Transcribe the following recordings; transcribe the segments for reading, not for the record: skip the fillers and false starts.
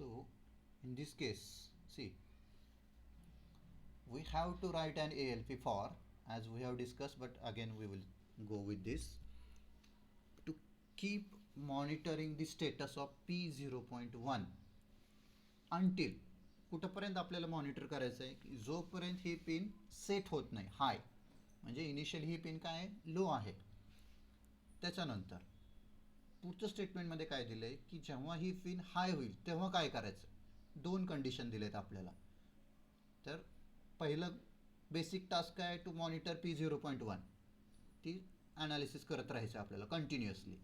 So in this case, see, we have to write an ALP for, as we have discussed, but again we will go with this, to keep monitoring the status of P0.1 until कुठंपर्यंत आपल्याला monitor करायचं आहे की जोपर्यंत ही pin set होत नाही हाय, म्हणजे initial ही pin काय आहे लो आहे. त्याच्यानंतर पुढचं स्टेटमेंटमध्ये काय दिलं आहे की जेव्हा ही पिन हाय होईल तेव्हा काय करायचं, दोन कंडिशन दिलेत आपल्याला. तर पहिलं बेसिक टास्क काय, टू मॉनिटर P0.1, ती ॲनालिसिस करत राहायचं आपल्याला कंटिन्युअसली.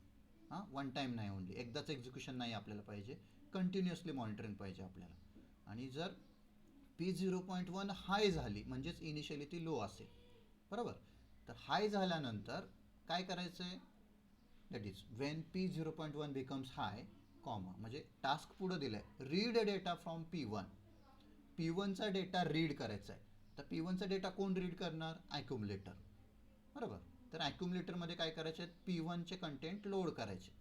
हां, वन टाईम नाही, ओनली एकदाच एक्झिक्युशन नाही आपल्याला पाहिजे, कंटिन्युअसली मॉनिटरिंग पाहिजे आपल्याला. आणि जर P0.1 हाय झाली म्हणजेच इनिशियली ती लो असेल, बरोबर. तर हाय झाल्यानंतर काय करायचं आहे, that is when P0.1 becomes high, comma, म्हणजे टास्क पुढं दिलं आहे रीड डेटा फ्रॉम P1. P1चा डेटा रीड करायचा आहे. तर P1चा डेटा कोण रीड करणार, ॲक्युमुलेटर, बरोबर. तर ॲक्युमुलेटरमध्ये काय करायचे आहेत, P1चे कंटेंट लोड करायचे.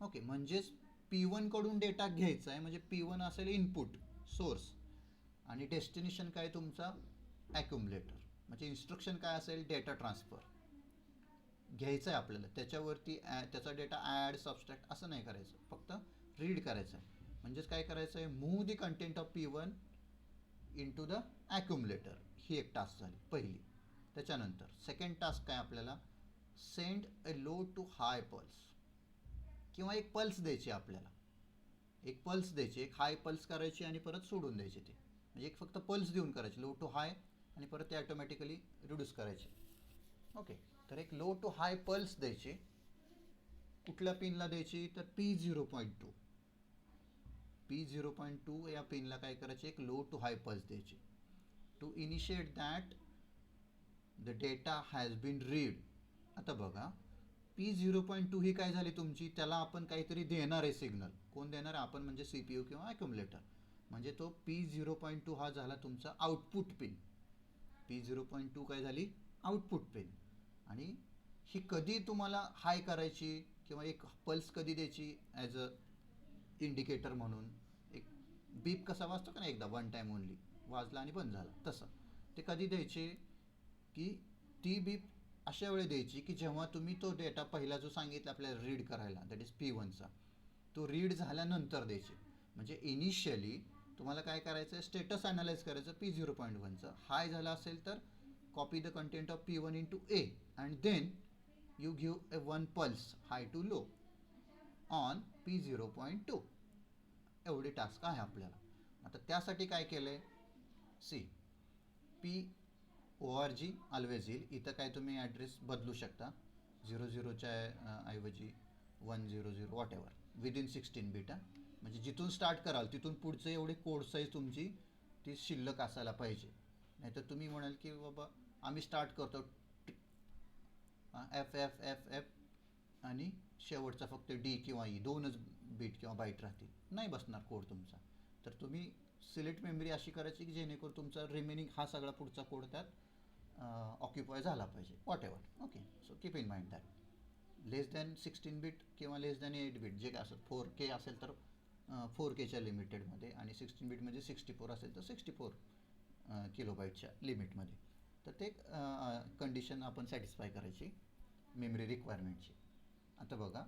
ओके, म्हणजेच P1 कडून डेटा घ्यायचा आहे, म्हणजे P1 असेल इनपुट सोर्स आणि डेस्टिनेशन काय तुमचा ॲक्युमुलेटर, म्हणजे इन्स्ट्रक्शन काय असेल डेटा ट्रान्सफर घ्यायचं आहे आपल्याला. त्याच्यावरती त्याचा डेटा ॲड सबस्ट्रॅक्ट असं नाही करायचं, फक्त रीड करायचं आहे. म्हणजेच काय करायचं आहे, move the content of P1 into the accumulator. ही एक टास्क झाली पहिली. त्याच्यानंतर सेकंड टास्क काय आपल्याला, send a low to high pulse, किंवा एक पल्स द्यायची आपल्याला, एक पल्स द्यायची, एक हाय पल्स करायची आणि परत सोडून द्यायची. ते म्हणजे एक फक्त पल्स देऊन करायची, लो टू हाय, आणि परत ते ऑटोमॅटिकली रिड्यूस करायचे. ओके, तर एक लो टू हाय पल्स द्यायची. कुठल्या पिनला द्यायची, तर P0.2. P0.2 या पिनला काय करायचे, एक लो टू हाय पल्स द्यायची to initiate that the data has been read. आता बघा, P0.2 ही काय झाली तुमची, त्याला आपण काहीतरी देणार आहे सिग्नल. कोण देणार आहे, आपण म्हणजे CPU किंवा ॲक्युमुलेटर. म्हणजे तो P0.2 हा झाला तुमचा आउटपुट पिन. P0.2 काय झाली, आउटपुट पिन. आणि ही कधी तुम्हाला हाय करायची किंवा एक पल्स कधी द्यायची, ॲज अ इंडिकेटर म्हणून. एक बीप कसा वाजतो का ना एकदा, वन टाईम ओनली वाजला आणि बंद झाला, तसं ते कधी द्यायचे की ती बीप अशा वेळी द्यायची की जेव्हा तुम्ही तो डेटा पहिला जो सांगितला आपल्याला रीड करायला, दॅट इज P1चा, तो रीड झाल्यानंतर द्यायचे. म्हणजे इनिशियली तुम्हाला काय करायचं आहे, स्टेटस ॲनालाइज करायचं P0.1चं. हाय झालं असेल तर copy the content of P1 into A and then you give a one pulse high to low on P0.2. एवढी टास्क आहे आपल्याला. आता त्यासाठी काय केलं आहे, सी PORG ऑलवेज येईल. इथं काय तुम्ही ॲड्रेस बदलू शकता, 00च्या ऐवजी 100 वॉट एव्हर, विदिन 16 बीट. म्हणजे जिथून स्टार्ट कराल तिथून पुढचं एवढी कोड साईज तुमची ती शिल्लक असायला पाहिजे. नाहीतर तुम्ही म्हणाल की बाबा आम्ही स्टार्ट करतो FFFF आणि शेवटचा फक्त D किंवा E, दोनच बीट किंवा बाईट राहतील, नाही बसणार कोड तुमचा. तर तुम्ही सिलेक्ट मेमरी अशी करायची की जेणेकरून तुमचा रिमेनिंग हा सगळा पुढचा कोड त्यात ऑक्युपाय झाला पाहिजे, whatever. Okay, so keep in mind that. Less than 16 bit किंवा लेस दॅन 8 बीट जे काय असेल, 4K असेल तर 4Kच्या लिमिटेडमध्ये, आणि 16 बीट म्हणजे 64 असेल तर 64 किलोबाईटच्या लिमिटमध्ये. तर ते कंडिशन आपण सॅटिस्फाय करायची मेमरी रिक्वायरमेंटची. आता बघा,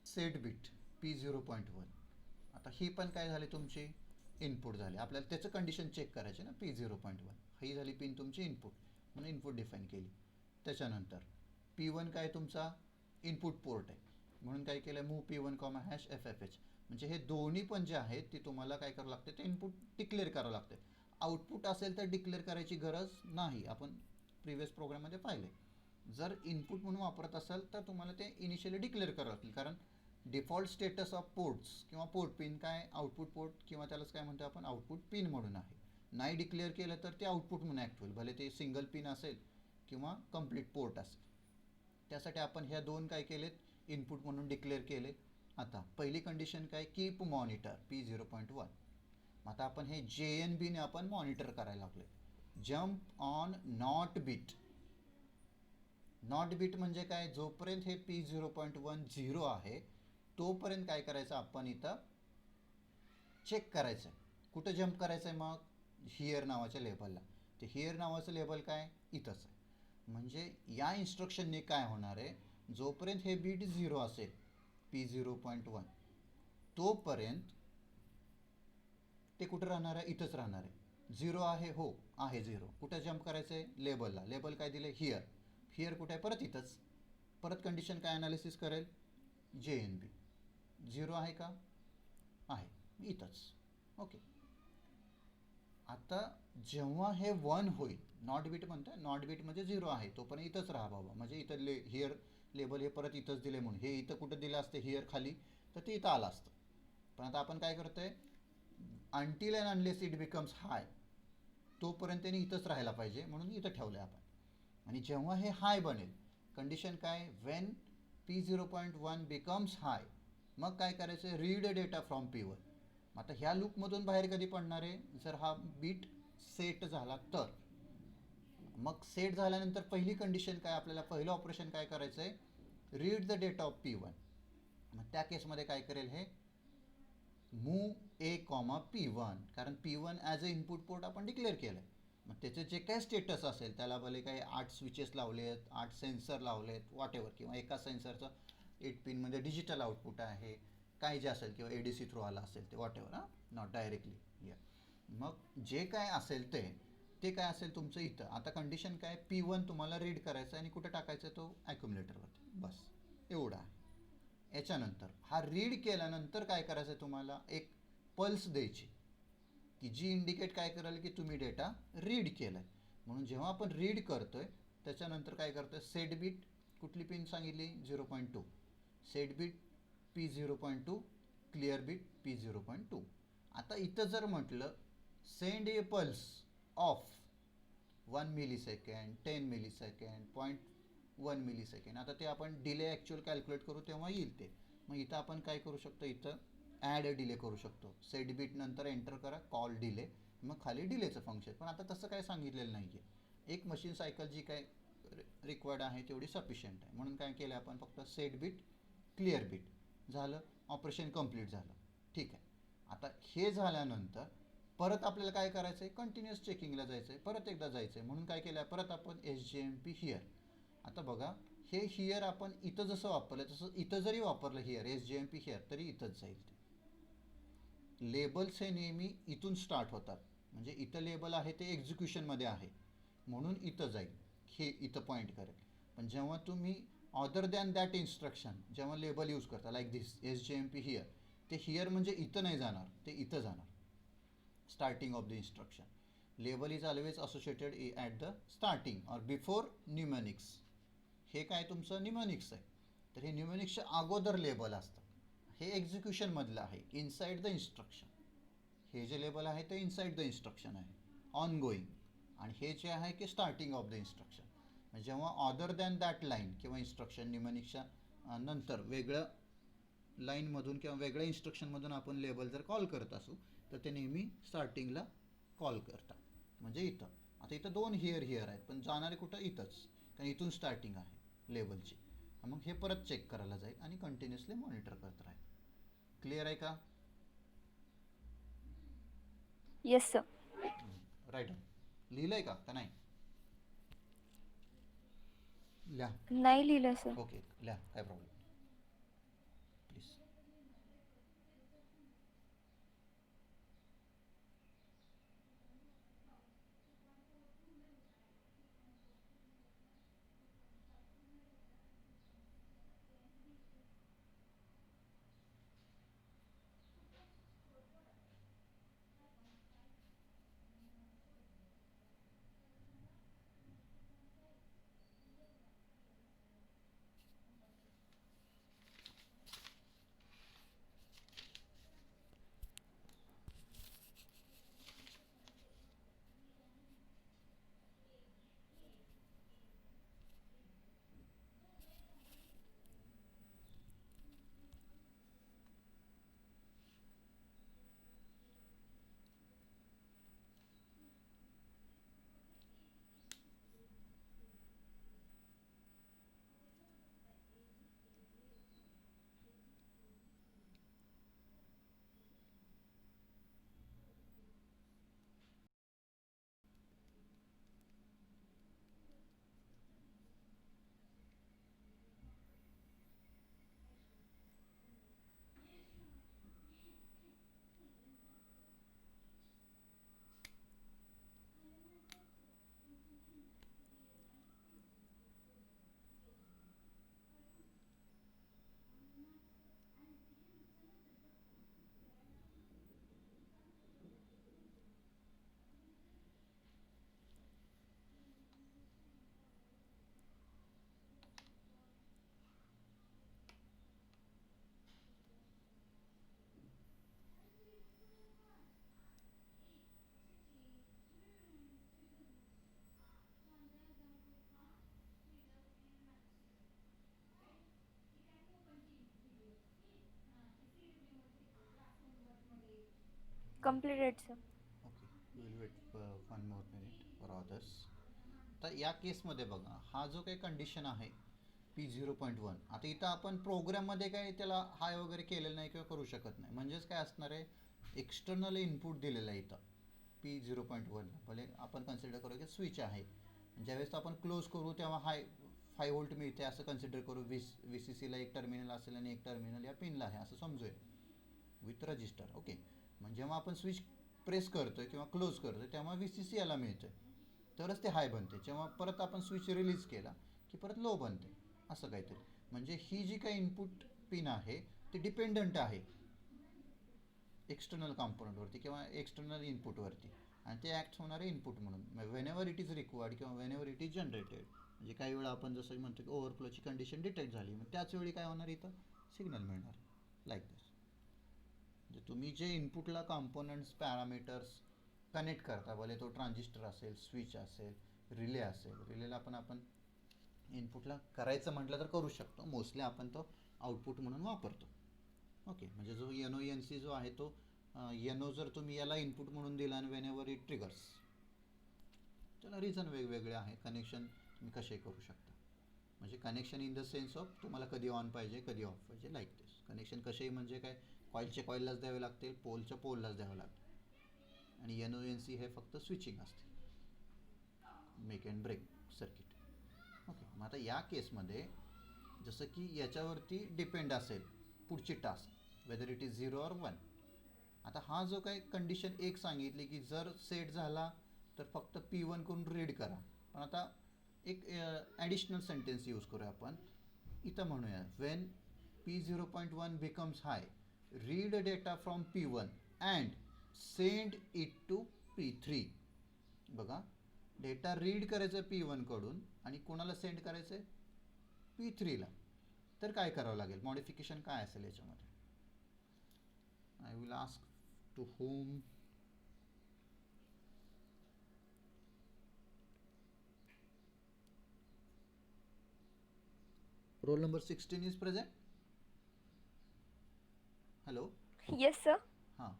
सेट बीट P0.1. आता ही पण काय झाली तुमची इनपुट झाली. आपल्याला त्याचं कंडिशन चेक करायचे ना, P0.1 ही झाली पिन तुमची इनपुट, म्हणून इनपुट डिफाईन केली. त्याच्यानंतर P1 काय तुमचा इनपुट पोर्ट आहे, म्हणून काय केलं, मूव P1, #FFH. म्हणजे हे दोन्ही पण जे आहेत ते तुम्हाला काय करावं लागते, ते इनपुट डिक्लेअर करावं लागते. आउटपुट असेल तर डिक्लेअर करायची गरज नाही, आपण प्रिव्हियस प्रोग्राममध्ये पाहिले. जर इनपुट म्हणून वापरत असाल तर तुम्हाला ते इनिशियली डिक्लेअर करावं लागतील, कारण डिफॉल्ट स्टेटस ऑफ पोर्ट्स किंवा पोर्ट पिन काय आउटपुट पोर्ट, किंवा त्यालाच काय म्हणतो आपण आउटपुट पिन म्हणून आहे. नाही डिक्लेअर केलं तर ते आउटपुट म्हणून ॲक्ट होईल, भले ते सिंगल पिन असेल किंवा कंप्लीट पोर्ट असेल. त्यासाठी आपण ह्या दोन काय केलेत, इनपुट म्हणून डिक्लेअर केले. आता पहिली कंडिशन काय, कीप मॉनिटर P0.1. आता आपण हे JNBने आपण मॉनिटर करायला लागलो. Jump on not bit. Not bit म्हणजे काय, जोपर्यंत हे P0.1 0 आहे तोपर्यंत काय करायचं आपण इथं चेक करायचं आहे. कुठं जम्प करायचं आहे मग? हिअर नावाच्या लेबलला. ते हिअर नावाचं लेबल काय? इथंच आहे. म्हणजे या इन्स्ट्रक्शनने काय होणार आहे, जोपर्यंत हे बीट 0 असेल P0.1 तोपर्यंत ते कुठं राहणार आहे? इथंच राहणार आहे. 0 आहे, हो आहे 0. कुठं जम्प करायचं आहे? लेबलला. लेबल काय दिलं? हिअर. हिअर कुठे आहे? परत इथंच. परत कंडिशन काय ॲनालिसिस करेल? JNB. 0 आहे का? आहे, इथंच. ओके. आता जेव्हा हे 1 होईल, नॉट बीट म्हणतोय, नॉट बीट म्हणजे 0 आहे तोपर्यंत इथंच राहा बाबा. म्हणजे इथं हिअर लेबल हे परत इथंच दिले म्हणून हे इथं कुठं दिलं असतं हिअर खाली, तर ते इथं आलं असतं. पण आता आपण काय करतोय, until and unless it becomes high तोपर्यंत त्याने इथंच राहायला पाहिजे म्हणून इथं ठेवलं आपण. आणि जेव्हा हे हाय बनेल, कंडिशन काय? वेन P0.1 बिकम्स हाय, मग काय करायचं? Read data from P1. आता ह्या लूपमधून बाहेर कधी पडणार आहे? जर हा बीट सेट झाला तर. मग सेट झाल्यानंतर पहिली कंडिशन काय? आपल्याला पहिलं ऑपरेशन काय करायचं आहे? Read the data of P1. मग त्या केसमध्ये काय करेल? हे मूव ए कॉमा P1, कारण P1 as a input port आपण डिक्लेअर केलं आहे. मग त्याचे जे काय स्टेटस असेल, त्याला भले काही 8 स्विचेस लावले आहेत, 8 सेन्सर लावले आहेत, वॉट एव्हर, किंवा एका सेन्सरचं 8 पिनमध्ये डिजिटल आउटपुट आहे, काय जे असेल, किंवा ADC थ्रू आला असेल ते, वॉट एव्हर, हां, नॉट डायरेक्टली. मग जे काय असेल ते काय असेल तुमचं इथं. आता कंडिशन काय? P1 तुम्हाला रीड करायचं आणि कुठं टाकायचं? तो ॲक्युम्युलेटरवरती. बस एवढा आहे. याच्यानंतर हा रीड केल्यानंतर काय करायचं आहे तुम्हाला? एक पल्स द्यायची की जी इंडिकेट काय करेल की तुम्ही डेटा रीड केला आहे. म्हणून जेव्हा आपण रीड करतोय त्याच्यानंतर काय करतोय? सेट बीट कुठली पिन सांगितली? 0.2. Set bit P0.2, clear bit P0.2. आता इथं जर म्हटलं send a pulse of 1 millisecond, 10 millisecond, 0.1 millisecond, आता ते आपण डिले ॲक्च्युअल कॅल्क्युलेट करू तेव्हा येईल ते. मग इथं आपण काय करू शकतो? इथं ॲड डिले करू शकतो. सेट बीट नंतर एंटर करा कॉल डिले, मग खाली डिलेचं फंक्शन. पण आता तसं काय सांगितलेलं नाही आहे. एक मशीन सायकल जी काय रिक्वायर्ड आहे तेवढी सफिशियंट आहे. म्हणून काय केलं आपण? फक्त सेट बीट, क्लिअर बीट झालं, ऑपरेशन कंप्लीट झालं. ठीक आहे. आता हे झाल्यानंतर परत आपल्याला काय करायचं आहे? कंटिन्युअस चेकिंगला जायचं आहे, परत एकदा जायचं आहे. म्हणून काय केलं आहे? परत आपण SJMP हिअर. आता बघा, हे हिअर आपण इथं जसं वापरलं तसं इथं जरी वापरलं हिअर, SJMP हिअर, तरी इथंच जाईल ते. लेबल्स हे नेहमी इथून स्टार्ट होतात. म्हणजे इथं लेबल आहे ते एक्झिक्युशनमध्ये आहे म्हणून इथं जाईल, हे इथं पॉईंट करेल. पण जेव्हा तुम्ही अदर दॅन दॅट इन्स्ट्रक्शन जेव्हा लेबल यूज करता, लाईक दिस SJMP हिअर, ते हिअर म्हणजे इथं नाही जाणार, ते इथं जाणार. Starting of the instruction. Label is always associated at the starting और बिफोर न्यूमॅनिक्स. हे काय तुमचं न्यूमॅनिक्स आहे, तर हे न्यूमॅनिक्सच्या अगोदर लेबल असतं. हे एक्झिक्युशनमधलं आहे, इनसाइड द इन्स्ट्रक्शन. हे जे लेबल आहे ते इनसाइड द इन्स्ट्रक्शन आहे, ऑन गोईंग. आणि हे जे आहे की स्टार्टिंग ऑफ द इन्स्ट्रक्शन. जेव्हा अदर दॅन दॅट लाईन किंवा इन्स्ट्रक्शन न्यूमॅनिक्सच्या नंतर वेगळं लाईनमधून किंवा वेगळ्या इन्स्ट्रक्शनमधून आपण लेबल जर कॉल करत असू तर ते नेहमी स्टार्टिंगला कॉल करतात. म्हणजे इथं आता इथं 2 हिअर आहेत, पण जाणारे कुठं? इथंच, कारण इथून स्टार्टिंग आहे लेबलची. मग हे परत चेक करायला जाईल आणि कंटिन्युअसली मॉनिटर करत राहील. क्लिअर आहे का? Yes sir. राईट. लिहिलंय का नाही? लिहा. नाही लिहिलं सर. ओके, लिहा, काय problem please. Completed, sir. Okay, will wait 1 more minute for others. तर या केसमध्ये बघा, हा जो काही कंडिशन आहे P0.1, आता इथं आपण प्रोग्राममध्ये काही त्याला हाय वगैरे केलेलं नाही किंवा करू शकत नाही. म्हणजेच काय असणार आहे, एक्सटर्नल इनपुट दिलेलं आहे इथं P0.1. भले आपण कन्सिडर करू की स्विच आहे, ज्यावेळेस आपण क्लोज करू तेव्हा हाय 5 व्होल्ट मिळते असं कन्सिडर करू. VCCला एक टर्मिनल असेल आणि एक टर्मिनल या पिनला आहे असं समजूया विथ रजिस्टर. ओके, म्हणजे जेव्हा आपण स्विच प्रेस करतोय किंवा क्लोज करतोय तेव्हा VCC याला मिळतोय, तरच ते हाय बनते. जेव्हा परत आपण स्विच रिलीज केला की परत लो बनते, असं काहीतरी. म्हणजे ही जी काही इनपुट पिन आहे ती डिपेंडंट आहे एक्सटर्नल कॉम्पोनंटवरती किंवा एक्सटर्नल इनपुटवरती, आणि ते ॲक्ट होणारे इनपुट म्हणून whenever it is required किंवा whenever it is generated. म्हणजे काही वेळा आपण जसं म्हणतो की ओव्हरफ्लोची कंडिशन डिटेक्ट झाली, मग त्याच वेळी काय होणार, इथं सिग्नल मिळणार लाईक दिस. म्हणजे तुम्ही जे इनपुटला कॉम्पोनंट्स पॅरामीटर्स कनेक्ट करता, भले तो ट्रान्झिस्टर असेल, स्विच असेल, रिले असेल. रिलेला पण आपण इनपुटला करायचं म्हटलं तर करू शकतो, मोस्टली आपण तो आउटपुट म्हणून वापरतो. ओके, म्हणजे जो NO जो आहे तो NO जर तुम्ही याला इनपुट म्हणून दिला आणि वेन एव्हर इट ट्रिगर्स, त्याला रिझन वेगवेगळे आहे. कनेक्शन तुम्ही कसे करू शकता, म्हणजे connection in the sense of तुम्हाला कधी ऑन पाहिजे कधी ऑफ पाहिजे लाईक दिस. कनेक्शन कसेही म्हणजे काय, कॉईलच्या कॉईललाच द्यावे लागतील, पोलच्या पोललाच द्यावं लागतील, आणि NONC हे फक्त स्विचिंग असते, make and break circuit. Okay, मग आता या केसमध्ये जसं की याच्यावरती डिपेंड असेल पुढची task, whether it is 0 or 1. आता हा जो काही कंडिशन एक सांगितली की जर सेट झाला तर फक्त P1 करून रीड करा. पण आता एक ॲडिशनल सेंटेन्स यूज करूया आपण. इथं म्हणूया, when P0.1 becomes high, read data from P1 and send it to P3. बघा, डेटा रीड करायचं P1 कडून आणि कोणाला सेंड करायचं आहे, P3ला. तर काय करावं लागेल, मॉडिफिकेशन काय असेल याच्यामध्ये. I will ask to home. Roll number 16 is present. Hello. Yes, sir. हां,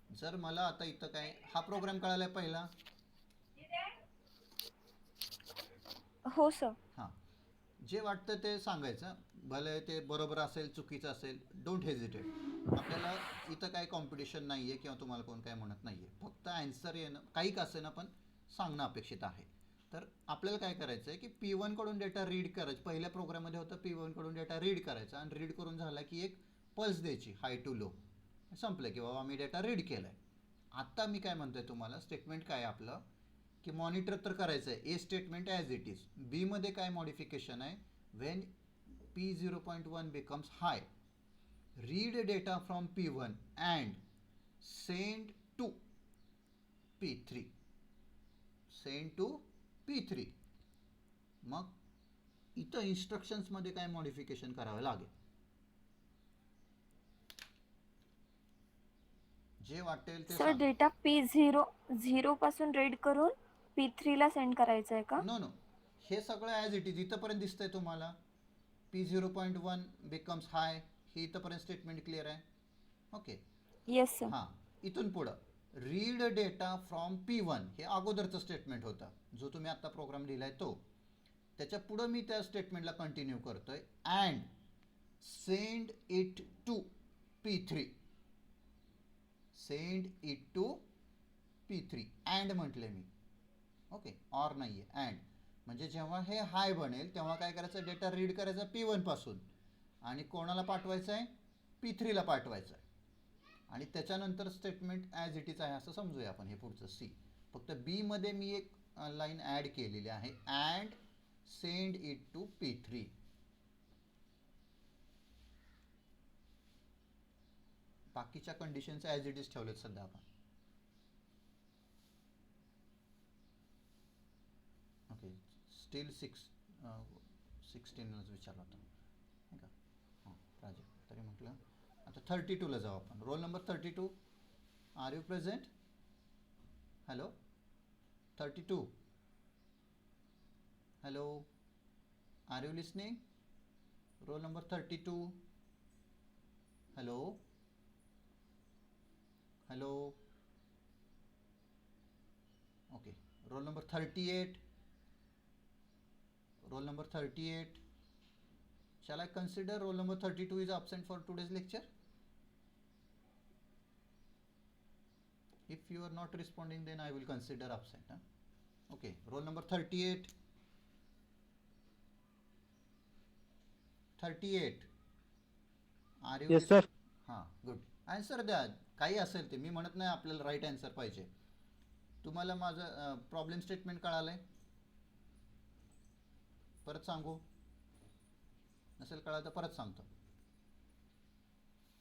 जर मला आता इथं काय हा प्रोग्राम कळाला आहे पहिला. हो, sir. हां, जे वाटतं ते सांगायचं, भले ते बरोबर असेल चुकीचं असेल, डोंट हेजिटेट. आपल्याला इथं काय कॉम्पिटिशन नाही आहे किंवा तुम्हाला कोण काय म्हणत नाही आहे, फक्त ॲन्सर येणं काही का असेना पण सांगणं अपेक्षित आहे. तर आपल्याला काय करायचं आहे की P1 कडून डेटा रीड करायचं. पहिल्या प्रोग्राममध्ये होतं P1 कडून डेटा रीड करायचा, आणि रीड करून झाला की एक पल्स द्यायची हाय टू लो, संपलं की बाबा मी डेटा रीड केला आहे. आत्ता मी काय म्हणतोय तुम्हाला, स्टेटमेंट काय आपलं की मॉनिटर तर करायचं आहे, a statement as it is. बीमध्ये काय मॉडिफिकेशन आहे, when P0.1 becomes high, read data from P1 and send to P3. Send to P3. मग इथं इन्स्ट्रक्शन्समध्ये काय मॉडिफिकेशन करावं लागेल, जे वाटेल ते सर, सांग. डेटा P0 पासून रीड करून P3 ला सेंड करायचं आहे का? नो नो, हे सगळं ॲज इट इज इथंपर्यंत दिसतंय तुम्हाला. P0.1 बिकम्स हाय, ही इथंपर्यंत स्टेटमेंट क्लिअर आहे. ओके. Yes, sir. हां, इथून पुढं रीड डेटा फ्रॉम P1 हे अगोदरचं स्टेटमेंट होतं, जो तुम्ही आत्ता प्रोग्राम लिहिलाय तो. त्याच्या पुढं मी त्या स्टेटमेंटला कंटिन्यू करतोय, and send it to P3. Send it to P3. And म्हटले मी. ओके, ऑर नाही आहे, अँड. म्हणजे जेव्हा हे हाय बनेल तेव्हा काय करायचं, डेटा रीड करायचा P1 पासून, आणि कोणाला पाठवायचं आहे, P3ला पाठवायचं आहे. आणि त्याच्यानंतर स्टेटमेंट ॲज इट इज आहे असं समजूया आपण. हे पुढचं सी, फक्त बीमध्ये मी एक लाईन ॲड केलेली आहे, and send it to P3. बाकीच्या कंडिशन्स ॲज इट इज ठेवलेत सध्या आपण. ओके, स्टील 16च विचारला होता नाही का. हां, प्राजक्त तरी म्हटलं. आता 32ला जाऊ आपण. Roll number 32, are you present. Hello 32. Hello, are you listening. Roll number 32. Hello hello Roll number 38. Roll number 38. Shall I consider roll number 32 is absent for today's lecture? If you are not responding, then I will consider absent. Huh? Okay, roll number 38. 38. Are you? Yes, sir. हां, good. Answer द्या, काही असेल ते. मी म्हणत नाही आपल्याला right answer पाहिजे. तुम्हाला माझं प्रॉब्लेम स्टेटमेंट कळालंय? परत सांगू? नसेल कळालं तर परत सांगतो.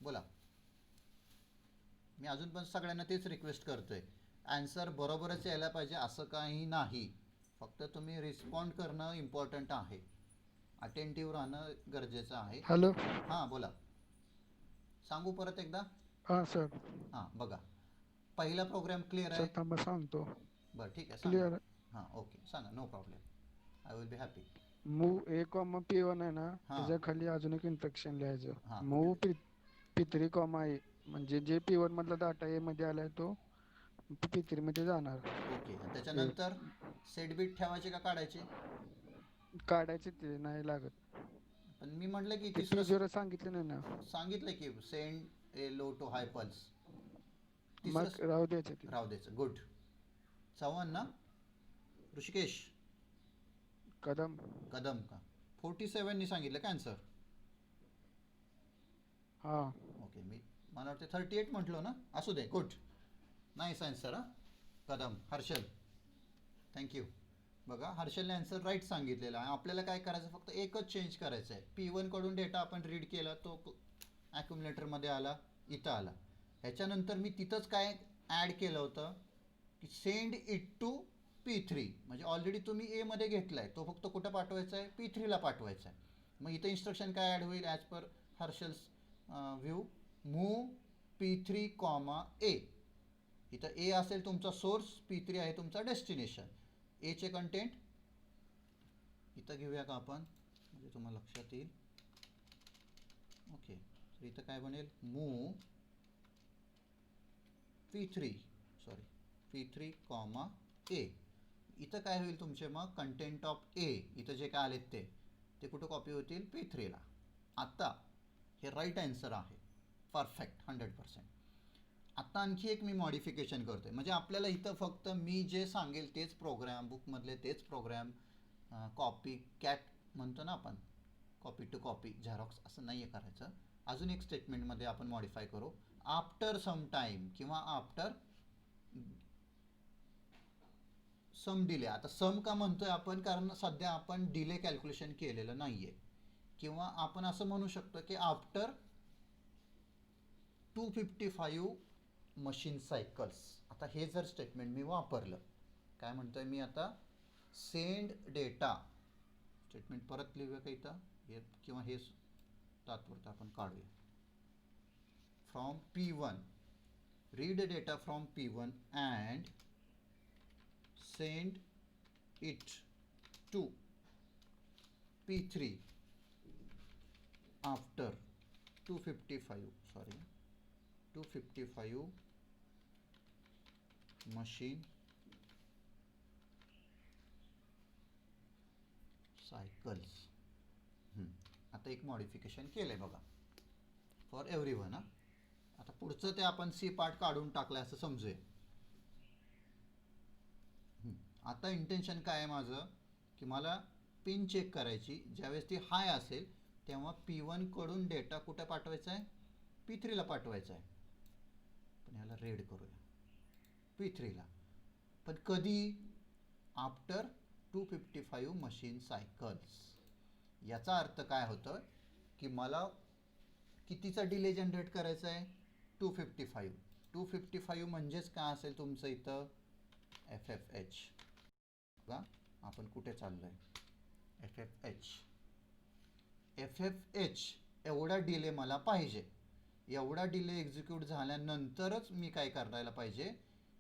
बोला. मी अजून पण सगळ्यांना तेच रिक्वेस्ट करतोय. आन्सर बरोबरच यायला पाहिजे असं काही नाही. फक्त तुम्ही रिस्पॉन्ड करणं इम्पॉर्टंट आहे. अटेंटिव्ह राहणं गरजेचं आहे. हॅलो. हां, बोला. सांगू परत एकदा? हां सर. हां, बघा. पहिला प्रोग्राम क्लिअर सर आहे? थांबा सांगतो. बरं, ठीक आहे. क्लिअर. हां, ओके. सांगा, no problem. I will be happy. Move a comma P1 आहे ना, हां. त्याच्या खाली अजून एक इन्स्ट्रक्शन हां, लिहायचं. मूव P3 कॉमा ए, म्हणजे जे P1 मधला डाटा ए मध्ये आलाय तो P3 मध्ये जाणार. ओके. आणि त्याच्यानंतर सेट बीट ठेवायचे का काढायचे? काढायचे, ते नाही लागत. पण मी म्हटलं की ते तिसरं P0 सांगितलं नाही ना. सांगितलं की send a low to high pulse. मग राहू द्यायचं ते. राहू द्यायचं. गुड. चव्हाण ना? ऋषिकेश कदम. कदम का? 47 सांगितलं का आन्सर? हां. ओके. मला वाटतं 38 म्हटलो ना. असू दे. गुड. Nice answer. हां, कदम. हर्षल, थँक्यू. बघा, हर्षलने आन्सर राईट सांगितलेला आहे. आपल्याला काय करायचं, फक्त एकच चेंज करायचं आहे. P1 कडून डेटा आपण रीड केला, तो ॲक्युम्युलेटरमध्ये आला, इथं आला. ह्याच्यानंतर मी तिथंच काय ॲड केलं होतं की सेंड इट टू P3. म्हणजे ऑलरेडी तुम्ही ए मध्ये घेतला आहे, तो फक्त कुठं पाठवायचा आहे? P3ला पाठवायचा आहे. मग इथं इन्स्ट्रक्शन काय ॲड होईल as per Harshal's view? Move P3 comma A. इथं ए असेल तुमचा सोर्स, P3 आहे तुमचा डेस्टिनेशन. एचे कंटेंट इथं घेऊया का आपण, म्हणजे तुम्हाला लक्षात येईल. ओके. तर इथं काय बनेल? Move P3 comma A. इथं काय होईल तुमचे मग? कंटेंट ऑफ ए, इथं जे काय आलेत ते कुठं कॉपी होतील? P3ला. आता हे राईट आन्सर आहे. परफेक्ट, 100%. आता आणखी एक मी मॉडिफिकेशन करतोय. म्हणजे आपल्याला इथं फक्त मी जे सांगेल तेच प्रोग्रॅम, बुकमधले तेच प्रोग्रॅम, कॉपी कॅट म्हणतो ना आपण, कॉपी टू कॉपी झेरॉक्स, असं नाही आहे करायचं. अजून एक स्टेटमेंटमध्ये आपण मॉडिफाय करू. आफ्टर सम टाईम किंवा आफ्टर सम डिले. आता सम का म्हणतोय आपण? कारण सध्या आपण डिले कॅल्क्युलेशन केलेलं नाही आहे. किंवा आपण असं म्हणू शकतो की आफ्टर 255 मशीन सायकल्स. आता हे जर स्टेटमेंट मी वापरलं, काय म्हणतोय मी आता? Send data. स्टेटमेंट परत लिहूया का इथं? हे किंवा हे तात्पुरतं आपण काढूया. From P1, read data from P1 and send it to P3 after 255 machine cycles. आता एक मॉडिफिकेशन केलं आहे बघा, फॉर एव्हरीवन. हां, आता पुढचं ते आपण सी पार्ट काढून टाकलं असं समजूया. आता इंटेन्शन काय आहे माझं, की मला पिन चेक करायची. ज्यावेळेस ती हाय असेल तेव्हा P1 कडून डेटा कुठे पाठवायचा आहे? P3ला पाठवायचा आहे. पण याला रेड करूया, P3ला. पण कधी? After 255 machine cycles. याचा अर्थ काय होतं की मला कितीचा डिले जनरेट करायचा आहे? 255. 255 म्हणजेच काय असेल तुमचं इथं? FFH. बघा आपण कुठे चाललोय? FFH एवढा डिले मला पाहिजे. एवढा डिले एक्झिक्यूट झाल्यानंतरच मी काय करायला पाहिजे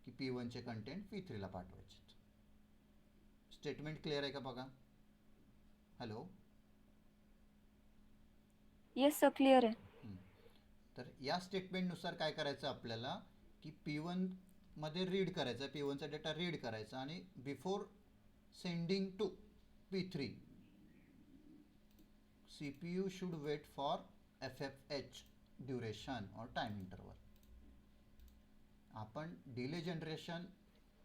की P1 चे कंटेंट P3ला पाठवायचे. स्टेटमेंट क्लिअर आहे का बघा? हॅलो. येस सर, क्लिअर आहे. तर या स्टेटमेंटनुसार काय करायचं आपल्याला की P1 मध्ये रीड करायचा, P1चा डेटा रीड करायचा आणि before sending to P3 CPU should wait for FFH duration or time interval. आपण डिले जनरेशन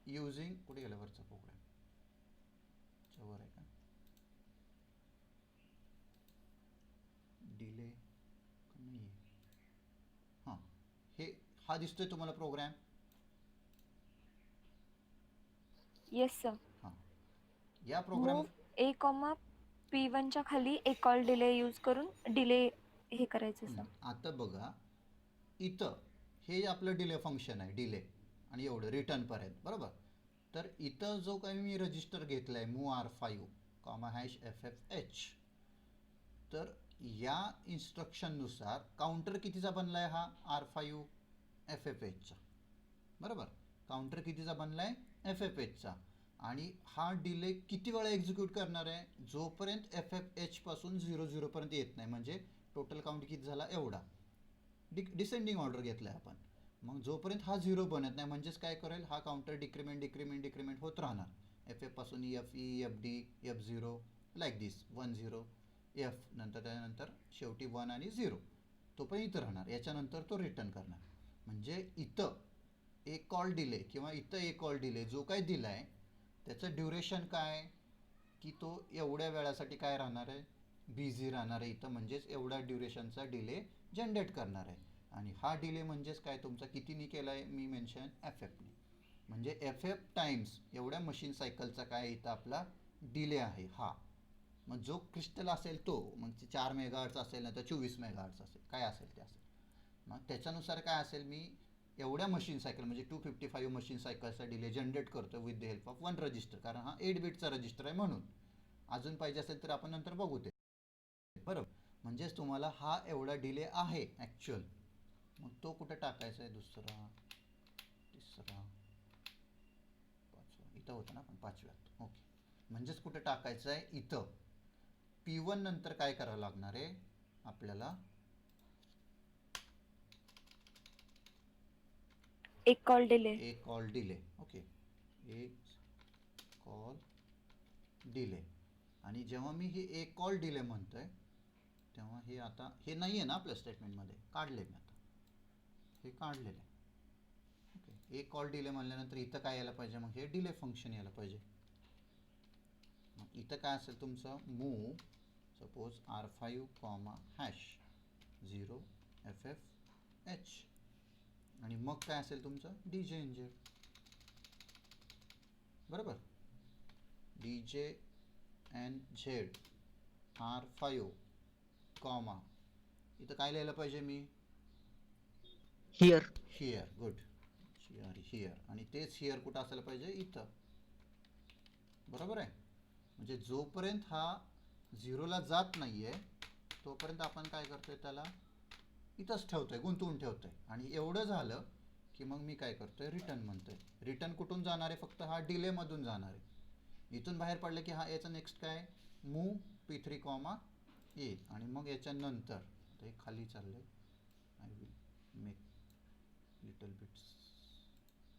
युजिंग, कुठे गेला वरचा प्रोग्राम, वर आहे का, डिले नाही, हां हे हा दिसतोय तुम्हाला प्रोग्राम? Yes sir. हां, या programme move a comma P1 च्या खाली एक कॉल डिले यूज करून डिले हे करायचं सर. आता बघा इथं हे आपलं डिले फंक्शन आहे, डिले आणि एवढं रिटर्नपर्यंत, बरोबर. तर इथं जो काही मी रजिस्टर घेतला आहे move R5 comma hash FFH, तर या इन्स्ट्रक्शननुसार काउंटर कितीचा बनला आहे हा R5 FFHचा, बरोबर. काउंटर कितीचा बनला आहे FFHचा, आणि हा डिले किती वेळा एक्झिक्यूट करणार आहे, जोपर्यंत FFH पासून 00 पर्यंत येत नाही, म्हणजे टोटल काउंट किती झाला एवढा. डिसेंडिंग ऑर्डर घेतला आहे आपण. मग जोपर्यंत हा 0 बनत नाही, म्हणजेच काय करेल, हा काउंटर डिक्रिमेंट होत राहणार. FF पासून FE FD F0 लाईक दिस 1 0 F, नंतर त्यानंतर शेवटी 1 आणि 0, तो पण इथं राहणार. याच्यानंतर तो रिटर्न करणार. म्हणजे इथं एक कॉल डिले किंवा इथं एक कॉल डिले जो काय दिला आहे त्याचं ड्युरेशन काय, की तो एवढ्या वेळासाठी काय राहणार आहे, बिझी राहणार आहे इथं, म्हणजेच एवढा ड्युरेशनचा डिले जनरेट करणार आहे. आणि हा डिले म्हणजेच काय तुमचा कितीनी केला आहे मी मेन्शन FFने, म्हणजे FF टाइम्स एवढ्या मशीन सायकलचा काय इथं आपला डिले आहे हा. मग जो क्रिस्टल असेल तो मग 4 मेगाहर्ट्ज असेल ना तर 24 मेगाहर्ट्ज असेल, काय असेल ते असेल. मग त्याच्यानुसार काय असेल, मी एवढ्या मशीन सायकल म्हणजे 255 मशीन सायकलचा डिले जनरेट करतो with the help of 1 register, कारण हा 8 बिटचा रजिस्टर आहे म्हणून. अजून पाहिजे असेल तर आपण नंतर बघू ते, बरोबर. म्हणजेच तुम्हाला हा एवढा डिले आहे ॲक्च्युअल. मग तो कुठे टाकायचा आहे, दुसरा तिसरा पाचवा, इथं होतं ना आपण पाचव्यात. ओके, म्हणजेच कुठे टाकायचं आहे इथं. P1 नंतर काय करावं लागणार आहे आपल्याला, एक कॉल डिले. एक कॉल डिले. ओके, एक कॉल डिले. आणि जेव्हा मी हे एक कॉल डिले म्हणतोय तेव्हा हे आता हे नाही आहे ना आपल्या स्टेटमेंटमध्ये, काढले मी आता, हे काढलेलं आहे. ओके, एक कॉल डिले म्हणल्यानंतर इथं काय यायला पाहिजे, मग हे डिले फंक्शन यायला पाहिजे. मग इथं काय असेल तुमचं, move suppose R5 comma hash 0 FFH, आणि मग काय असेल तुमचं DJNZ, बरोबर. DJNZ R5 कॉमा इथं काय लिहायला पाहिजे मी, हिअर. Good, here. आणि तेच हिअर कुठं असायला पाहिजे, इथं, बरोबर आहे. म्हणजे जोपर्यंत हा 0ला जात नाही आहे तोपर्यंत आपण काय करतोय, त्याला इथंच ठेवतोय, गुंतवून ठेवतोय. आणि एवढं झालं की मग मी काय करतोय, रिटर्न म्हणतोय. रिटर्न कुठून जाणार आहे, फक्त हा डिलेमधून जाणार आहे. इथून बाहेर पडलं की हा याचा नेक्स्ट काय, मूव P3 कॉमा येईल. आणि मग याच्यानंतर आता हे खाली चाललं आहे, I will make little bits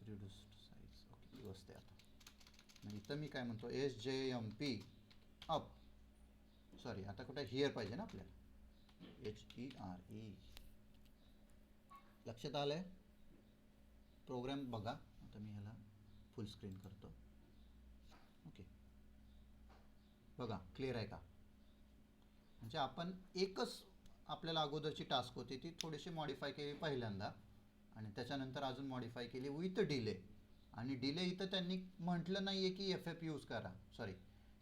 reduced size. Okay, व्यवस्थित. आता इथं मी काय म्हणतो, SJMP अप, सॉरी आता कुठे हिअर पाहिजे ना आपल्याला, HERE. लक्षात आलं आहे. प्रोग्राम बघा आता, मी ह्याला फुल स्क्रीन करतो. ओके, बघा क्लिअर आहे का. म्हणजे आपण एकच, आपल्याला अगोदरची टास्क होती ती थोडीशी मॉडिफाय केली पहिल्यांदा, आणि त्याच्यानंतर अजून मॉडिफाय केली विथ डिले. आणि डिले इथं त्यांनी म्हटलं नाही आहे की FF यूज करा, सॉरी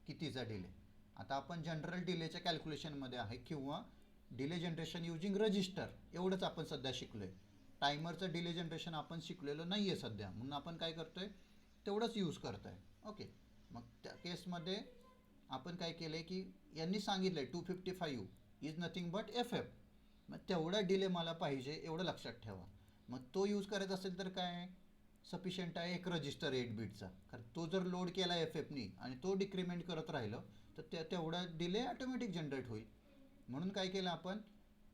कितीचा डिले. आता आपण जनरल डिलेच्या कॅल्क्युलेशनमध्ये आहे, किंवा डिले जनरेशन युजिंग रजिस्टर एवढंच आपण सध्या शिकलो आहे. टायमरचं डिले जनरेशन आपण शिकलेलं नाही आहे सध्या, म्हणून आपण काय करतो आहे तेवढंच यूज करतो आहे. ओके, मग त्या केसमध्ये आपण काय केलं आहे की यांनी सांगितलं आहे 255 इज नथिंग बट FF. मग तेवढा डिले मला पाहिजे एवढं लक्षात ठेवा. मग तो यूज करायचा असेल तर काय सफिशियंट आहे, एक रजिस्टर 8 बिटचा. कारण तो जर लोड केला FFनी आणि तो डिक्रिमेंट करत राहिलं तर तेवढा डिले ऑटोमॅटिक जनरेट होईल. म्हणून काय केलं आपण,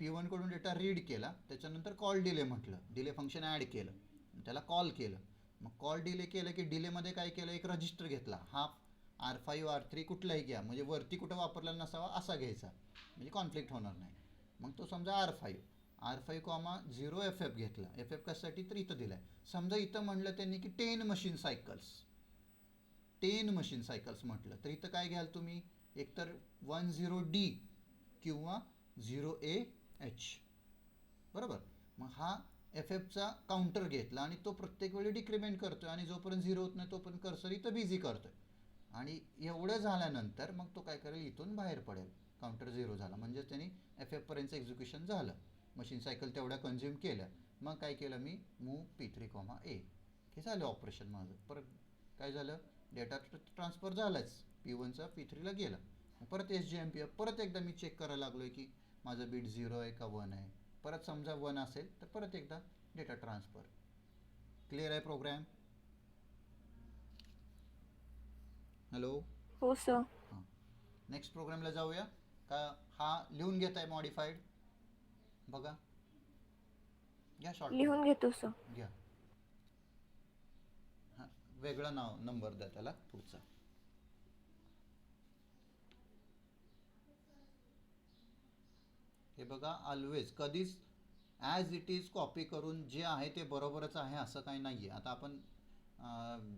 P1 कडून डेटा रीड केला, त्याच्यानंतर कॉल डिले म्हटलं, डिले फंक्शन ॲड केलं, त्याला कॉल केलं. मग कॉल डिले केलं की डिलेमध्ये काय केलं, एक रजिस्टर घेतला, हा R5 R3 कुठलाही घ्या, म्हणजे वरती कुठं वापरलेला नसावा असा घ्यायचा, म्हणजे कॉन्फ्लिक्ट होणार नाही. मग तो समजा R5 कॉमा 0 FF घेतला. FF कशासाठी, तर इथं दिलाय. समजा इथं म्हणलं त्यांनी की 10 मशीन सायकल्स म्हटलं, तर इथं काय घ्याल तुम्ही, एकतर 10D किंवा 0AH, बरोबर. मग हा FFचा काउंटर घेतला आणि तो प्रत्येक वेळी डिक्रिमेंट करतोय, आणि जोपर्यंत 0 होत नाही तोपर्यंत कर्सर इथं बिझी करतोय. आणि एवढं झाल्यानंतर मग तो काय करेल, इथून बाहेर पडेल, काउंटर 0 झाला म्हणजेच त्यांनी FF पर्यंतचं एक्झिक्युशन झालं, मशीन सायकल तेवढ्या कन्झ्युम केल्या. मग काय केलं मी, मूव P3, A, हे झालं ऑपरेशन माझं. परत काय झालं, डेटा ट्रान्सफर झालाच, P1चा P3ला गेला. परत SJMP परत एकदा मी चेक करायला लागलोय की माझं बीट 0 आहे का 1 आहे. परत समजा 1 असेल तर परत एकदा डेटा ट्रान्सफर. क्लिअर आहे प्रोग्राम? हॅलो. हो सर. हां, नेक्स्ट प्रोग्रामला जाऊया का, हा लिहून घेत आहे मॉडिफाईड, बघा, घ्या शॉर्टकट लिहून घेतो सर. घ्या. हां, वेगळं नंबर द्या त्याला पुढचा. हे बघा, ऑलवेज कधीच ॲज इट इज कॉपी करून जे आहे ते बरोबरच आहे असं काही नाही आहे. आता आपण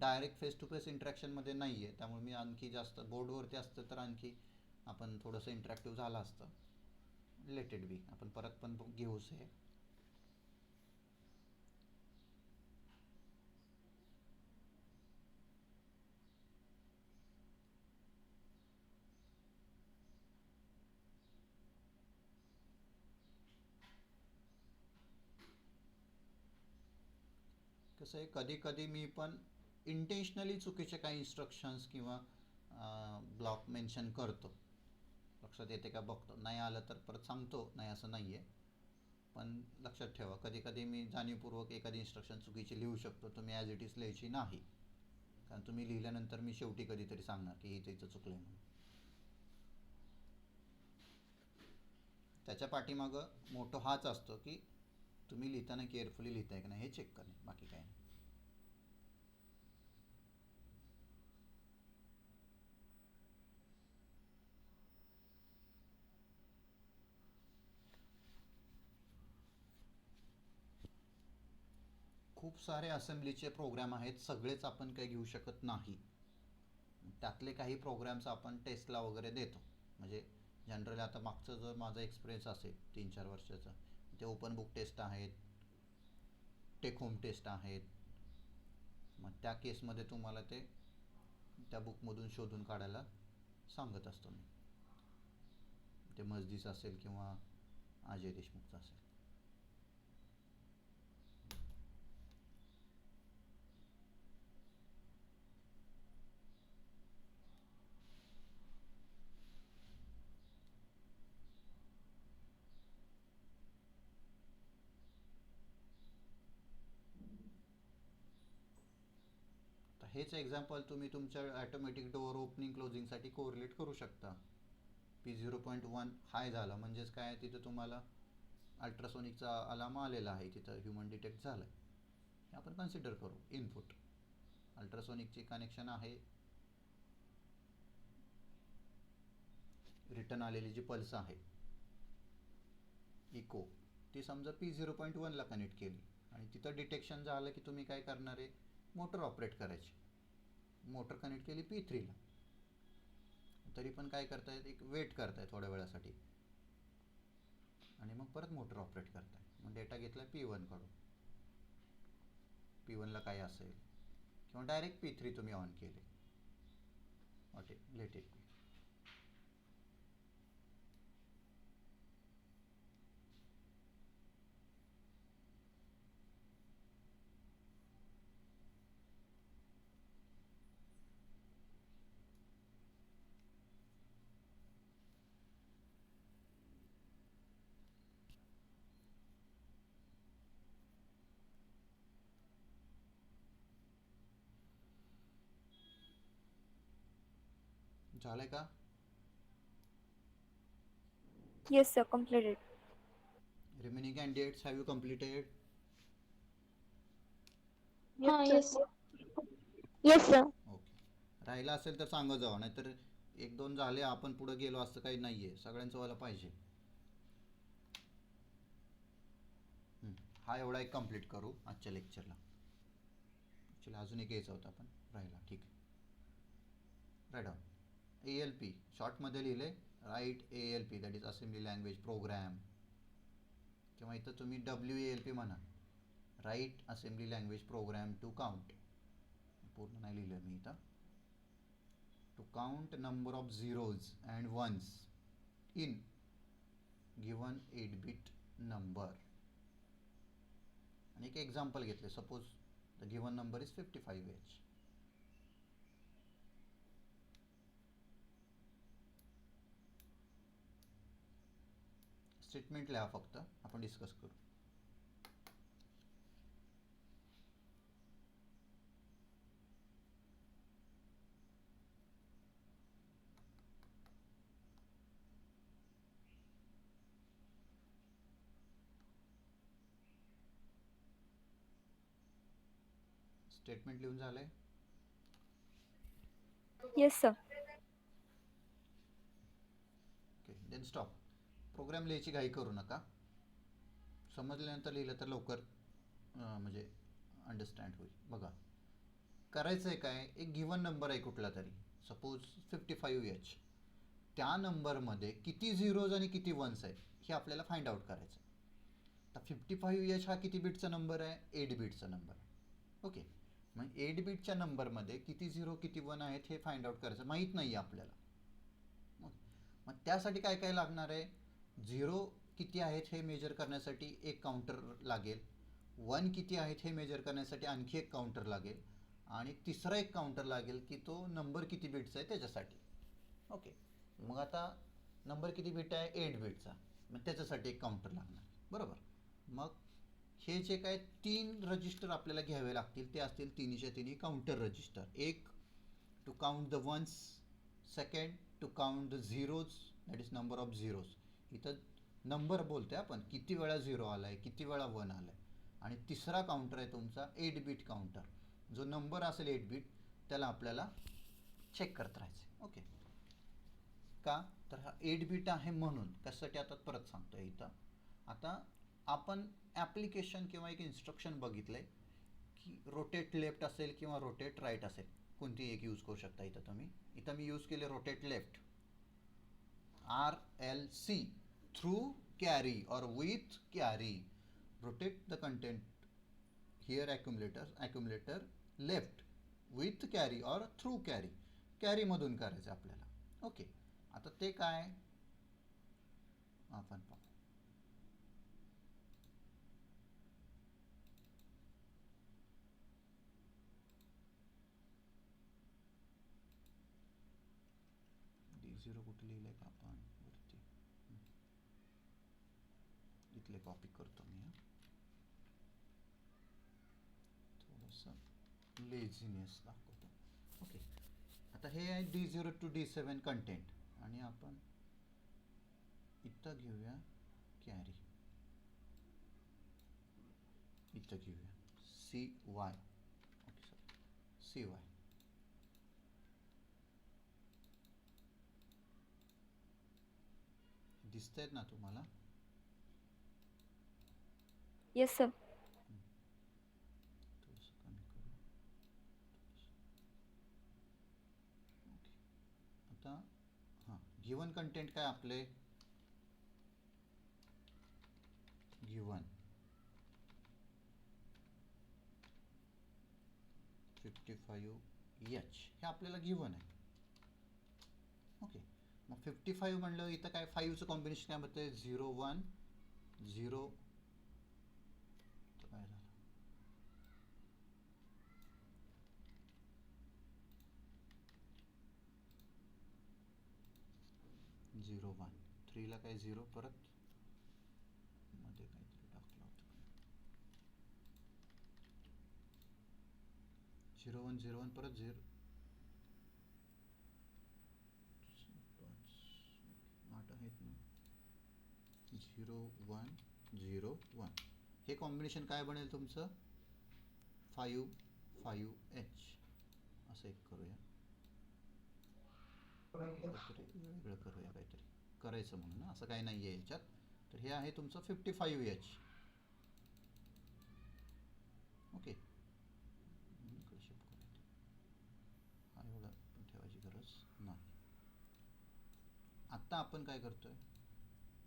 डायरेक्ट फेस टू फेस इंटरॅक्शनमध्ये नाही आहे, त्यामुळे मी आणखी जास्त बोर्डवरती असतं तर आणखी आपण थोडंसं इंटरॅक्टिव्ह झालं असतं. लेट इट बी, आपण परत पण घेऊच हे. कसं आहे, कधी कधी मी पण इंटेन्शनली चुकीचे काही इन्स्ट्रक्शन्स किंवा ब्लॉक मेन्शन करतो. लक्षात येते का बघतो, नाही आलं तर परत सांगतो, नाही असं नाही आहे. पण लक्षात ठेवा, कधी कधी मी जाणीवपूर्वक एखादी इन्स्ट्रक्शन चुकीची लिहू शकतो, तुम्ही ॲज इट इज लिहायची नाही, कारण तुम्ही लिहिल्यानंतर मी शेवटी कधीतरी सांगणार की हे इथं चुकलं आहे म्हणून. त्याच्या पाठीमागं मोठं हाच असतो की तुम्ही लिहिताना केअरफुली लिहिताय का नाही हे चेक करणे, बाकी काय नाही. खूप सारे असेंब्लीचे प्रोग्राम आहेत, सगळेच आपण काही घेऊ शकत नाही. त्यातले काही प्रोग्राम्स आपण टेस्टला वगैरे देतो. म्हणजे जनरली आता मागचं जर माझा एक्सपिरियन्स असेल 3-4 वर्षाचा, ते ओपन बुक टेस्ट आहेत, टेक होम टेस्ट आहेत. मग त्या केसमध्ये तुम्हाला ते त्या बुकमधून शोधून काढायला सांगत असतो मी. ते मजदीचं असेल किंवा अजय देशमुखचं असेल. हेच एक्झाम्पल तुम्ही तुमच्या ॲटोमॅटिक डोअर ओपनिंग क्लोजिंगसाठी कोरिलेट करू शकता. P0.1 हाय झालं म्हणजेच काय, तिथं तुम्हाला अल्ट्रासोनिकचा अलार्म आलेला आहे, तिथं ह्युमन डिटेक्ट झालं आहे, हे आपण कन्सिडर करू. इनपुट अल्ट्रासोनिकची कनेक्शन आहे, रिटर्न आलेली जी पल्स आहे इको, ती समजा P0.1ला कनेक्ट केली आणि तिथं डिटेक्शन झालं की तुम्ही काय करणार आहे, मोटर ऑपरेट करायची. मोटर कनेक्ट केली P3ला, तरी पण काय करतायत, एक वेट करताय थोड्या वेळासाठी आणि मग परत मोटर ऑपरेट करताय. मग डेटा घेतला P1 कडून, P1ला काय असेल, किंवा डायरेक्ट P3 तुम्ही ऑन केले. Okay, let it be. झालंय का? Yes sir, completed. Remaining candidates, have you completed? हाँ यस यस सर. ओके, राहिला असेल तर सांगा जावा, नाहीतर एक दोन झाले आपण पुढे गेलो असं काही नाही आहे, सगळ्यांचं व्हायला पाहिजे. हा एवढा एक कंप्लीट करू आजच्या लेक्चरला. ॲक्च्युली अजून एक यायचा होता पण राहिला, ठीक आहे. Write down A L P शॉर्टमध्ये लिहिले, write A L P that is assembly language program, किंवा इथं तुम्ही डब्ल्यू ए एल पी म्हणा, write assembly language program to count. पूर्ण नाही लिहिलं मी इथं. To count number of zeros and ones in given 8-bit number. आणि एक एक्झाम्पल घेतले, suppose the given number is 55H. Statement लिहा, फक्त आपण डिस्कस करू. स्टेटमेंट लिहून झालंय. Yes sir. Okay, then stop. Program लिहायची घाई करू नका, समजल्यानंतर लिहिलं तर लवकर म्हणजे अंडरस्टँड होईल. बघा, करायचं आहे काय, एक गिवन नंबर आहे कुठला तरी, सपोज 55H. त्या नंबरमध्ये किती झिरोज आणि किती वन्स आहेत हे आपल्याला फाइंड आउट करायचं. तर 55H हा किती बिटचा नंबर आहे, 8 बिटचा नंबर आहे. ओके, मग 8 बिटच्या नंबरमध्ये किती झिरो किती वन आहेत हे फाइंड आउट करायचं, माहीत नाही आहे आपल्याला. मग त्यासाठी काय काय लागणार आहे, झिरो किती आहेत हे मेजर करण्यासाठी एक काउंटर लागेल, वन किती आहेत हे मेजर करण्यासाठी आणखी एक काउंटर लागेल, आणि तिसरा एक काउंटर लागेल की तो नंबर किती बिटचा आहे त्याच्यासाठी. ओके, मग आता नंबर किती बिट आहे, 8 बिटचा, मग त्याच्यासाठी एक काउंटर लागणार, बरोबर. मग हे जे काय 3 रजिस्टर आपल्याला घ्यावे लागतील ते असतील तिन्हीच्या तिन्ही काउंटर रजिस्टर. एक to count the ones, second to count the zeros that is number of zeros. इथं नंबर बोलतोय आपण, किती वेळा झिरो आला आहे, किती वेळा वन आला आहे. आणि तिसरा काउंटर आहे तुमचा 8 बिट काउंटर, जो नंबर असेल 8 बिट त्याला आपल्याला चेक करत राहायचं. ओके, का तर हा 8 बिट आहे म्हणून, कशासाठी आता परत सांगतो आहे. इथं आता आपण ॲप्लिकेशन किंवा एक इन्स्ट्रक्शन बघितलं आहे की रोटेट लेफ्ट असेल किंवा रोटेट राईट असेल, कोणती एक यूज करू शकता इथं तुम्ही. इथं मी यूज केले rotate left, RLC, through carry or with carry. Rotate the content here accumulator left with carry or through carry. कॅरीमधून करायचं आपल्याला. ओके, आता ते काय आपण पाहू. D0 कुठे लिहिलंय का आपण वरती, इथले कॉपी करतो मी. थोडंसं लेझीनेस दाखवतो. ओके, आता हे आहे D0 to D7 कंटेंट, आणि आपण इथं घेऊया कॅरी, इथं घेऊया CY. Okay sir, CY. दिसतायत ना तुम्हाला. Yes sir. थोडंसं कमी करू. ओके, आता हां, गिवन कंटेंट काय आपले, गिवन 55H हे आपल्याला गिवन आहे. ओके, मग 55 म्हणलं इथं काय 5चं कॉम्बिनेशन काय म्हणते, 0 1 0, काय झालं 0 1, 3ला काय 0, परत मध्ये काहीतरी टाकलं होतं, 0 1 0 1 परत 0 8 आहेत ना, 0 1 0 1. हे कॉम्बिनेशन काय बनेल तुमचं, 5 55H असं एक करूया, काहीतरी वेगळं करूया, काहीतरी करायचं म्हणून ना, असं काही नाही आहे याच्यात. तर हे आहे तुमचं 55H. ओके, इकडे शिफ्ट करूया, हा एवढा पण ठेवायची गरज नाही. आत्ता आपण काय करतोय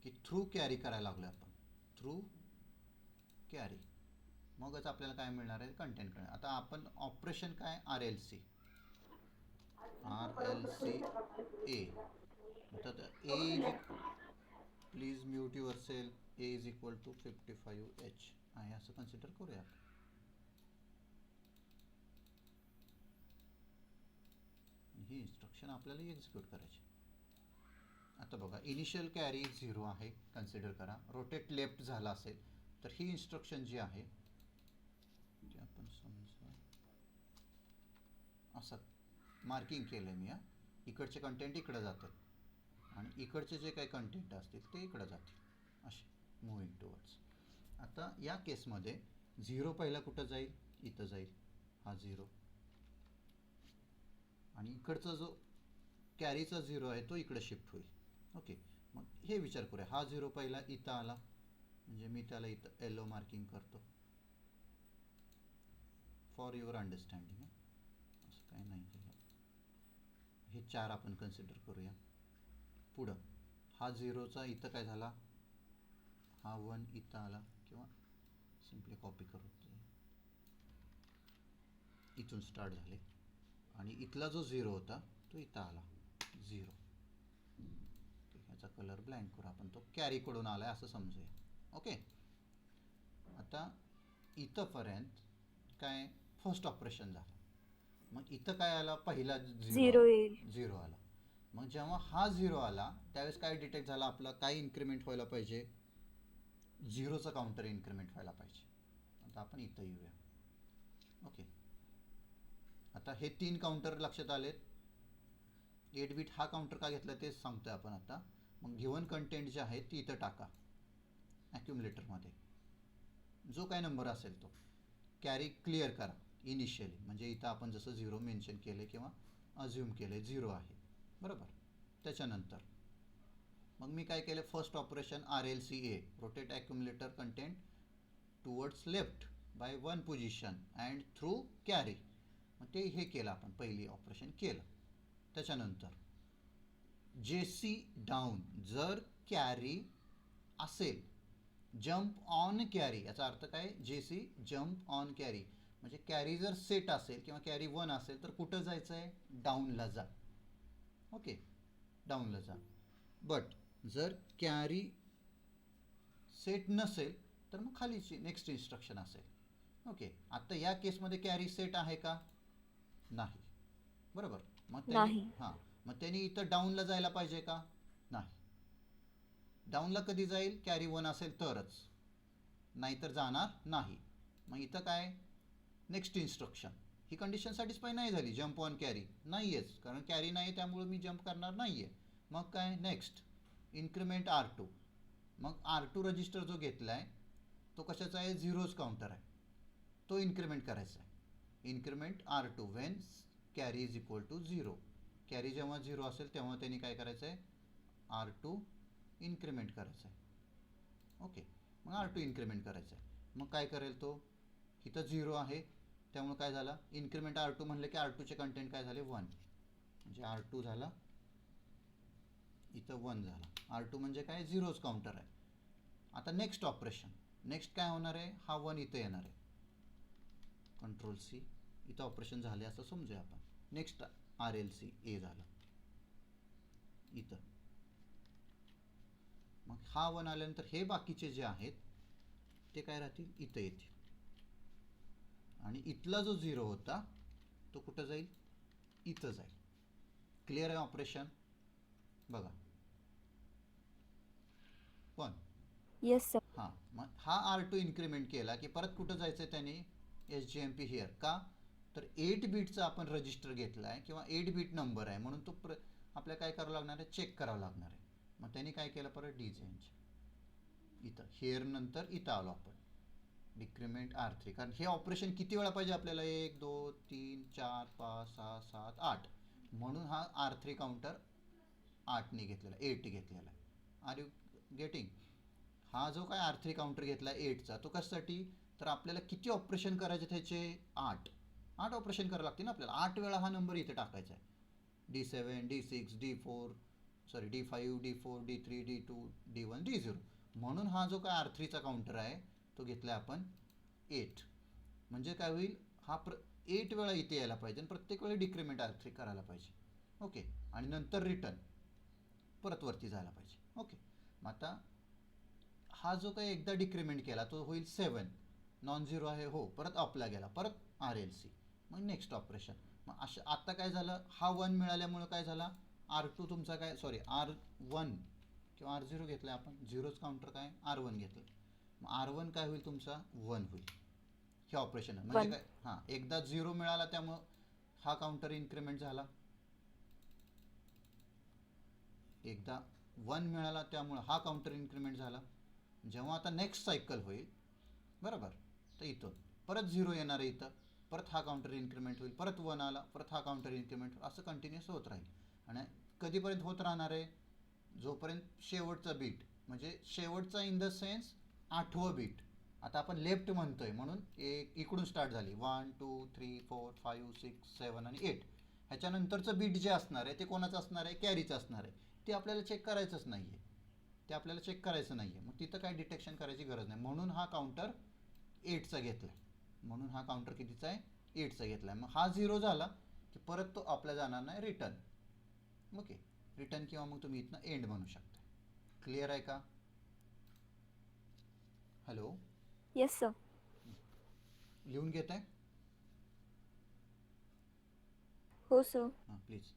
की थ्रू कॅरी करायला लागलो आपण, थ्रू कॅरी, मगच आपल्याला काय मिळणार आहे, कंटेंट कळणार. आता आपण ऑपरेशन काय, RLC ए. तर A is, please mute yourself, A is equal to 55H आहे असं कन्सिडर करूया आपण. ही इन्स्ट्रक्शन आपल्याला एक्झिक्यूट करायची. आता बघा, इनिशियल कॅरी 0 आहे कन्सिडर करा. रोटेट लेफ्ट झाला असेल तर ही इन्स्ट्रक्शन जी आहे ती आपण समजा असं मार्किंग केलं आहे मी. इकडचे कंटेंट इकडं जातात आणि इकडचे जे काही कंटेंट असतील ते इकडं जातील, असे मुव्हिंग टुवर्ड्स. आता या केसमध्ये 0 पहिला कुठं जाईल, इथं जाईल, हा 0, आणि इकडचा जो कॅरीचा 0 आहे तो इकडे शिफ्ट होईल. ओके, मग हे विचार करूया, हा 0 पहिला इथं आला म्हणजे मी त्याला इथं येलो मार्किंग करतो फॉर युअर अंडरस्टँडिंग. असं काही नाही केलं, हे 4 आपण कन्सिडर करूया. पुढं हा 0चा इथं काय झाला, हा 1 इथं आला, किंवा सिम्पली कॉपी करू, इथून स्टार्ट झाले आणि इथला जो 0 होता तो इथं आला 0. ह्याचा कलर ब्लँक करू आपण, तो कॅरीकडून आला आहे असं समजूया. ओके, आता इथंपर्यंत काय फर्स्ट ऑपरेशन झालं. मग इथं काय आला, पहिला 0 येईल. 0 आला. मग जेव्हा हा 0 आला त्यावेळेस काय डिटेक्ट झाला, आपला काय इन्क्रीमेंट व्हायला पाहिजे, 0चं काउंटर इन्क्रीमेंट व्हायला पाहिजे. आता आपण इथं येऊया. ओके, आता हे 3 काउंटर लक्षात आलेत. 8 बीट हा काउंटर का घेतला ते सांगतोय आपण आता. मग गिवन कंटेंट जे आहे ती इथं टाका ॲक्युमुलेटरमध्ये, जो काय नंबर असेल तो कॅरी क्लिअर करा इनिशियली. म्हणजे इथं आपण जसं 0 मेन्शन केले किंवा अज्युम केले 0 आहे, बरोबर. त्याच्यानंतर मग मी काय केलं, first operation RLCA, rotate accumulator content towards left by 1 position and through carry. मग ते हे केलं आपण, पहिली ऑपरेशन केलं. त्याच्यानंतर JC डाऊन, जर कॅरी असेल, जम्प ऑन कॅरी, याचा अर्थ काय, JC जम्प ऑन कॅरी, म्हणजे कॅरी जर सेट असेल किंवा कॅरी 1 असेल तर कुठं जायचं आहे, डाऊनला जा. ओके, डाऊनला जा. बट जर कॅरी सेट नसेल तर मग खालीची नेक्स्ट इन्स्ट्रक्शन असेल. ओके, आता या केसमध्ये कॅरी सेट आहे का, नाही, बरोबर. मग त्यांनी, हां, मग त्यांनी इथं डाऊनला जायला पाहिजे का, नाही. डाऊनला कधी जाईल, कॅरी 1 असेल तरच, नाहीतर जाणार नाही. मग इथं काय, नेक्स्ट इन्स्ट्रक्शन, ही कंडिशन सॅटिस्फाय नाही झाली, जम्प ऑन कॅरी नाही आहेच, कारण कॅरी नाही त्यामुळे मी जम्प करणार नाही आहे. मग काय, नेक्स्ट इन्क्रीमेंट R2. मग R2 रजिस्टर जो घेतला आहे तो कशाचा आहे, 0च काउंटर आहे, तो इन्क्रीमेंट करायचा आहे. Increment R2 when carry is equal to 0. Carry जेव्हा 0 असेल तेव्हा त्यांनी काय करायचं आहे, R2 इन्क्रीमेंट करायचं आहे. ओके, मग R2 इन्क्रीमेंट करायचं आहे. मग काय करेल तो, इथं 0 आहे त्यामुळे काय झालं, इन्क्रीमेंट R2 म्हणलं की R2चे कंटेंट काय झाले, 1, म्हणजे R2 झाला, इथं 1 झाला. R2 म्हणजे काय, 0च काउंटर आहे. आता नेक्स्ट ऑपरेशन, नेक्स्ट काय होणार आहे, हा 1 इथं येणार आहे, कंट्रोल-C, इथं ऑपरेशन झाले असं समजूया आपण. नेक्स्ट RLCA झालं इथं. मग हा 1 आल्यानंतर हे बाकीचे जे आहेत ते काय राहतील, इथं येतील. आणि इथला जो 0 होता तो कुठं जाईल, इथं जाईल. क्लिअर आहे ऑपरेशन, बघा. पण येस सर. हां, मग हा R2 इन्क्रीमेंट केला की परत कुठं जायचं आहे त्याने, SJMP हिअर. का तर 8 बीटचा आपण रजिस्टर घेतला आहे किंवा 8 बीट नंबर आहे म्हणून तो आपल्याला काय करावं लागणार आहे, चेक करावं लागणार आहे. मग त्यांनी काय केलं, परत डिचेंज, इथं हिअर नंतर इथं आलो आपण. डिक्रीमेंट R3, कारण हे ऑपरेशन किती वेळा पाहिजे आपल्याला, 1 2 3 4 5 6 7 8, म्हणून हा R3 काउंटर 8ने घेतलेला, 8 घेतलेला आहे. Are you getting? हा जो काय R3 काउंटर घेतला 8चा, तो कशासाठी, तर आपल्याला किती ऑपरेशन करायचे त्याचे, 8 ऑपरेशन करावं लागते ना आपल्याला, 8 वेळा हा नंबर इथे टाकायचा आहे. D7 D6 D4 sorry D5 D4 D3 D2 D1 D0, म्हणून हा जो काय R3चा काउंटर आहे तो घेतला आपण 8. म्हणजे काय होईल, हा 8 वेळा इथे यायला पाहिजे आणि प्रत्येक वेळी डिक्रीमेंट R3 करायला पाहिजे. ओके, आणि नंतर रिटर्न परत वरती जायला पाहिजे. ओके, मग आता हा जो काही एकदा डिक्रीमेंट केला तो होईल 7, नॉन झिरो आहे हो, परत अपला गेला, परत RLC, मग नेक्स्ट ऑपरेशन. मग असं आता काय झालं, हा 1 मिळाल्यामुळं काय झाला, R2 तुमचा काय सॉरी R1 किंवा R0 घेतलं आपण, झिरोच काउंटर काय R1 घेतलं, मग R1 काय होईल तुमचा 1 होईल. हे ऑपरेशन आहे म्हणजे काय, हां एकदा 0 मिळाला त्यामुळं हा काउंटर इन्क्रीमेंट झाला, एकदा 1 मिळाला त्यामुळं हा काउंटर इन्क्रीमेंट झाला. जेव्हा आता नेक्स्ट सायकल होईल बरोबर, तर इथं परत 0 येणार आहे, इथं परत हा काउंटर इन्क्रीमेंट होईल, परत 1 आला, परत हा काउंटर इन्क्रीमेंट होईल, असं कंटिन्युअस होत राहील. आणि कधीपर्यंत होत राहणार आहे, जोपर्यंत शेवटचा बीट, म्हणजे शेवटचा इन द सेन्स 8वं बीट. आता आपण लेफ्ट म्हणतोय म्हणून एक इकडून स्टार्ट झाली, 1 2 3 4 5 6 7 आणि 8. ह्याच्यानंतरचं बीट जे असणार आहे ते कोणाचं असणार आहे, कॅरीचं असणार आहे. ते आपल्याला चेक करायचंच नाही आहे, ते आपल्याला चेक करायचं नाही आहे, मग तिथं काय डिटेक्शन करायची गरज नाही, म्हणून हा काउंटर 8चा घेतला आहे. म्हणून हा काउंटर कितीचा आहे, 8चा घेतला आहे. मग हा 0 झाला की परत तो आपला जाणार नाही, रिटर्न. ओके, रिटर्न किंवा मग तुम्ही इथनं एंड म्हणू शकता. क्लिअर आहे का? Hello, yes sir. लिहून घेत आहे? हो सर. हां प्लीज.